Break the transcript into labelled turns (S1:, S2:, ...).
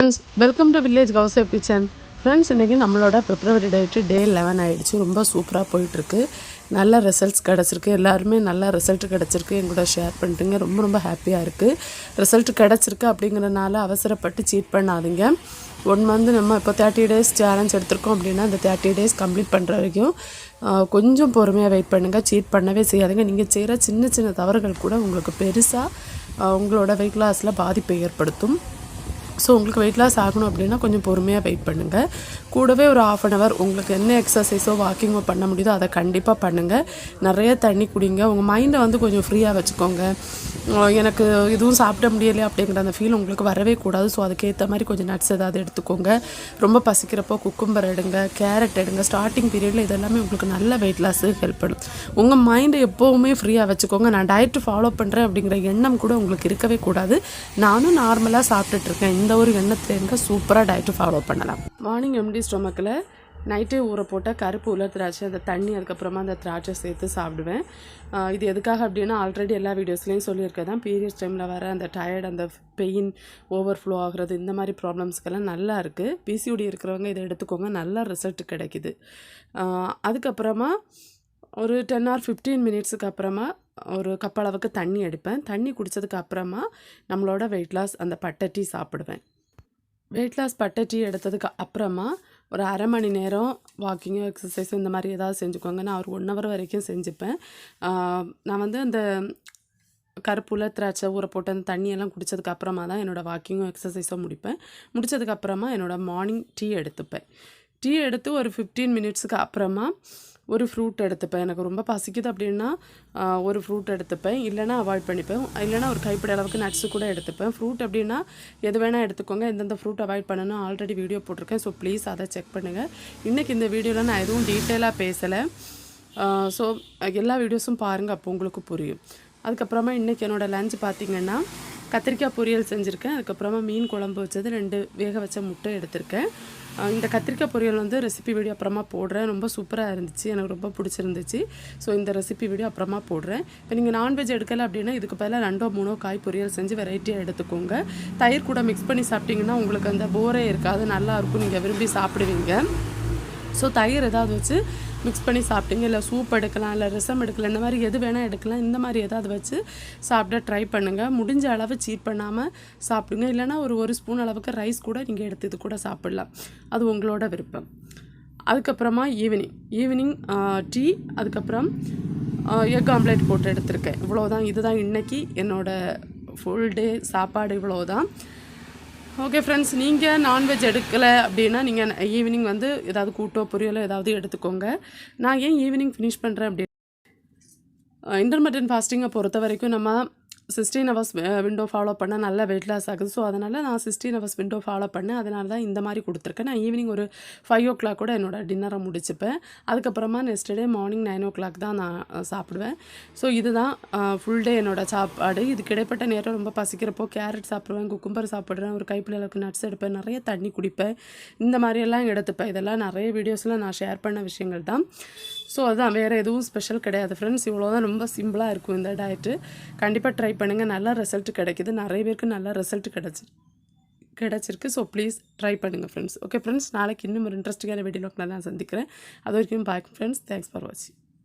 S1: Friends, welcome to village கௌசப் kitchen. Friends, இன்றைக்கி நம்மளோட பிப்ரவரி டே 11 ஆகிடுச்சு. ரொம்ப சூப்பராக போயிட்டுருக்கு. நல்ல ரிசல்ட்ஸ் கிடச்சிருக்கு. எல்லாருமே நல்ல ரிசல்ட் கிடச்சிருக்கு. எங்கூட ஷேர் பண்ணிட்டுங்க. ரொம்ப ரொம்ப ஹாப்பியாக இருக்குது. ரிசல்ட் கிடச்சிருக்கு அப்படிங்கிறனால அவசரப்பட்டு சீட் பண்ணாதீங்க. 1 மந்த் நம்ம இப்போ 30 days சேலஞ்ச் எடுத்திருக்கோம் அப்படின்னா அந்த 30 days கம்ப்ளீட் பண்ணுற வரைக்கும் கொஞ்சம் பொறுமையாக வெயிட் பண்ணுங்கள். சீட் பண்ணவே செய்யாதீங்க. நீங்கள் செய்கிற சின்ன சின்ன தவறுகள் கூட உங்களுக்கு பெருசாக உங்களோட வெயிட் லாஸில் பாதிப்பை ஏற்படுத்தும். ஸோ உங்களுக்கு வெயிட் லாஸ் ஆகணும் அப்படின்னா கொஞ்சம் பொறுமையாக வெயிட் பண்ணுங்கள். கூடவே ஒரு 1/2 hour உங்களுக்கு என்ன எக்ஸசைஸோ வாக்கிங்கோ பண்ண முடியுதோ அதை கண்டிப்பாக பண்ணுங்கள். நிறைய தண்ணி குடிங்க. உங்கள் மைண்டை வந்து கொஞ்சம் ஃப்ரீயாக வச்சுக்கோங்க. எனக்கு எதுவும் சாப்பிட முடியலையே அப்படிங்கிற அந்த ஃபீல் உங்களுக்கு வரவே கூடாது. ஸோ அதுக்கேற்ற மாதிரி கொஞ்சம் நட்ஸ் ஏதாவது எடுத்துக்கோங்க. ரொம்ப பசிக்கிறப்போ குக்கும்பர் எடுங்க, கேரட் எடுங்க. ஸ்டார்டிங் பீரியடில் இதெல்லாமே உங்களுக்கு நல்ல வெயிட் லாஸுக்கு ஹெல்ப் பண்ணும். உங்கள் மைண்டை எப்போவுமே ஃப்ரீயாக வச்சுக்கோங்க. நான் டயட்டு ஃபாலோ பண்ணுறேன் அப்படிங்கிற எண்ணம் கூட உங்களுக்கு இருக்கவே கூடாது. நானும் நார்மலாக சாப்பிட்டுட்ருக்கேன். இந்த ஒரு எண்ணத்துலேருந்து சூப்பராக டயட்டு ஃபாலோ பண்ணலாம். மார்னிங் எம்டி ஸ்டொமக்கில் நைட்டே ஊற போட்ட கருப்பு உலர் திராட்சை, அந்த தண்ணி, அதுக்கப்புறமா அந்த திராட்சை சேர்த்து சாப்பிடுவேன். இது எதுக்காக அப்படின்னா ஆல்ரெடி எல்லா வீடியோஸ்லேயும் சொல்லியிருக்கேன் தான். பீரியட்ஸ் டைமில் வர அந்த டயர்ட், அந்த பெயின், ஓவர்ஃப்ளோ ஆகிறது, இந்த மாதிரி ப்ராப்ளம்ஸ்க்கெல்லாம் நல்லா இருக்குது. பிசிஓடி இருக்கிறவங்க இதை எடுத்துக்கோங்க. நல்ல ரிசல்ட் கிடைக்குது. அதுக்கப்புறமா ஒரு 10 or 15 minutesக்கு அப்புறமா ஒரு கப்பளவுக்கு தண்ணி எடுப்பேன். தண்ணி குடித்ததுக்கு அப்புறமா நம்மளோட வெயிட் லாஸ் அந்த பட்டை டீ சாப்பிடுவேன். வெயிட் லாஸ் பட்டை டீ எடுத்ததுக்கு அப்புறமா ஒரு 1/2 மணி நேரம் வாக்கிங்கோ எக்ஸசைஸோ இந்த மாதிரி ஏதாவது செஞ்சுக்கோங்க. நான் ஒரு 1 hour வரைக்கும் செஞ்சுப்பேன். நான் வந்து அந்த கருப்புல திராட்சை ஊற போட்டு அந்த தண்ணியெல்லாம் குடித்ததுக்கு அப்புறமா தான் என்னோடய வாக்கிங்கோ எக்ஸசைஸோ முடிப்பேன். முடித்ததுக்கப்புறமா என்னோடய மார்னிங் டீ எடுத்துப்பேன். டீ எடுத்து ஒரு 15 minutesக்கு அப்புறமா ஒரு ஃப்ரூட் எடுத்துப்பேன். எனக்கு ரொம்ப பசிக்குது அப்படின்னா ஒரு ஃப்ரூட் எடுத்துப்பேன். இல்லைனா அவாய்ட் பண்ணிப்பேன். இல்லைனா ஒரு கைப்பிடி அளவுக்கு நட்ஸு கூட எடுத்துப்பேன். ஃப்ரூட் அப்படின்னா எது வேணால் எடுத்துக்கோங்க. எந்தெந்த ஃப்ரூட் அவாய்ட் பண்ணணும் ஆல்ரெடி வீடியோ போட்டிருக்கேன். ஸோ ப்ளீஸ் அதை செக் பண்ணுங்கள். இன்றைக்கி இந்த வீடியோவில் நான் எதுவும் டீட்டெயிலாக பேசலை. ஸோ எல்லா வீடியோஸும் பாருங்கள், அப்போ உங்களுக்கு புரியும். அதுக்கப்புறமா இன்றைக்கி என்னோடய லஞ்ச் பார்த்திங்கன்னா கத்திரிக்காய் பொரியல் செஞ்சுருக்கேன். அதுக்கப்புறமா மீன் குழம்பு வச்சது, 2 வேக வச்ச முட்டை எடுத்திருக்கேன். இந்த கத்திரிக்காய் பொரியல் வந்து ரெசிபி வீடியோ அப்புறமா போடுறேன். ரொம்ப சூப்பராக இருந்துச்சு, எனக்கு ரொம்ப பிடிச்சிருந்துச்சு. ஸோ இந்த ரெசிபி வீடியோ அப்புறமா போடுறேன். இப்போ நீங்கள் நான்வெஜ் எடுக்கலை அப்படின்னா இதுக்கு பதிலாக 2 or 3 காய் பொரியல் செஞ்சு வெரைட்டியாக எடுத்துக்கோங்க. தயிர் கூட மிக்ஸ் பண்ணி சாப்பிட்டிங்கன்னா உங்களுக்கு அந்த போரே இருக்காது, நல்லாயிருக்கும், நீங்கள் விரும்பி சாப்பிடுவீங்க. ஸோ தயிர் ஏதாவது வச்சு மிக்ஸ் பண்ணி சாப்பிட்டுங்க. இல்லை சூப் எடுக்கலாம், இல்லை ரசம் எடுக்கலாம், இந்த மாதிரி எது வேணால் எடுக்கலாம். இந்த மாதிரி ஏதாவது வச்சு சாப்பிட ட்ரை பண்ணுங்கள். முடிஞ்ச அளவு சீட் பண்ணாமல் சாப்பிடுங்க. இல்லைனா ஒரு ஸ்பூன் அளவுக்கு ரைஸ் கூட நீங்கள் எடுத்து இது கூட சாப்பிட்லாம். அது உங்களோட விருப்பம். அதுக்கப்புறமா ஈவினிங் டீ, அதுக்கப்புறம் எக் ஆம்லேட் போட்டு எடுத்திருக்கேன். இவ்வளோதான். இதுதான் இன்றைக்கி என்னோடய ஃபுல் டே சாப்பாடு. இவ்வளோதான். ஓகே ஃப்ரெண்ட்ஸ், நீங்கள் நான்வெஜ் எடுக்கலை அப்படின்னா நீங்கள் ஈவினிங் வந்து ஏதாவது கூட்டோ பொரியலோ ஏதாவது எடுத்துக்கோங்க. நான் ஏன் ஈவினிங் ஃபினிஷ் பண்ணுறேன் அப்படின்னா இன்டர்மிட்டன்ட் ஃபாஸ்டிங்கை பொறுத்த வரைக்கும் நம்ம 16 hours விண்டோ ஃபாலோ பண்ணால் நல்ல வெயிட் லாஸ் ஆகுது. ஸோ அதனால் நான் 16 hours விண்டோ ஃபாலோ பண்ணேன். அதனால தான் இந்த மாதிரி கொடுத்துருக்கேன். நான் ஈவினிங் ஒரு 5 o'clock கூட என்னோடய டின்னரை முடிச்சுப்பேன். அதுக்கப்புறமா நெக்ஸ்ட் டே மார்னிங் 9 o'clock தான் நான் சாப்பிடுவேன். ஸோ இதுதான் ஃபுல் டே என்னோடய சாப்பாடு. இதுக்கு இடைப்பட்ட நேரம் ரொம்ப பசிக்கிறப்போ கேரட் சாப்பிடுவேன், குக்கும்பர் சாப்பிட்றேன், ஒரு கைப்பிடி அளவுக்கு நட்ஸ் எடுப்பேன், நிறைய தண்ணி குடிப்பேன், இந்த மாதிரியெல்லாம் எடுத்துப்பேன். இதெல்லாம் நிறைய வீடியோஸில் நான் ஷேர் பண்ண விஷயங்கள் தான். ஸோ அதுதான், வேறு எதுவும் ஸ்பெஷல் கிடையாது ஃப்ரெண்ட்ஸ். இவ்வளோ தான். ரொம்ப சிம்பிளாக இருக்கும் இந்த டயட்டு. கண்டிப்பாக ட்ரை பண்ணுங்கள். நல்ல ரிசல்ட் கிடைக்கிது. நிறைய பேருக்கு நல்ல ரிசல்ட் கிடச்சிருக்கு. ஸோ ப்ளீஸ் ட்ரை பண்ணுங்கள் ஃப்ரெண்ட்ஸ். ஓகே ஃப்ரெண்ட்ஸ், நாளைக்கு இன்னும் ஒரு இன்ட்ரெஸ்டிங்கான வீடியோவில் நான் சந்திக்கிறேன். அது வரைக்கும் பாய் ஃப்ரெண்ட்ஸ். தேங்க்ஸ் ஃபார் வாட்சிங்.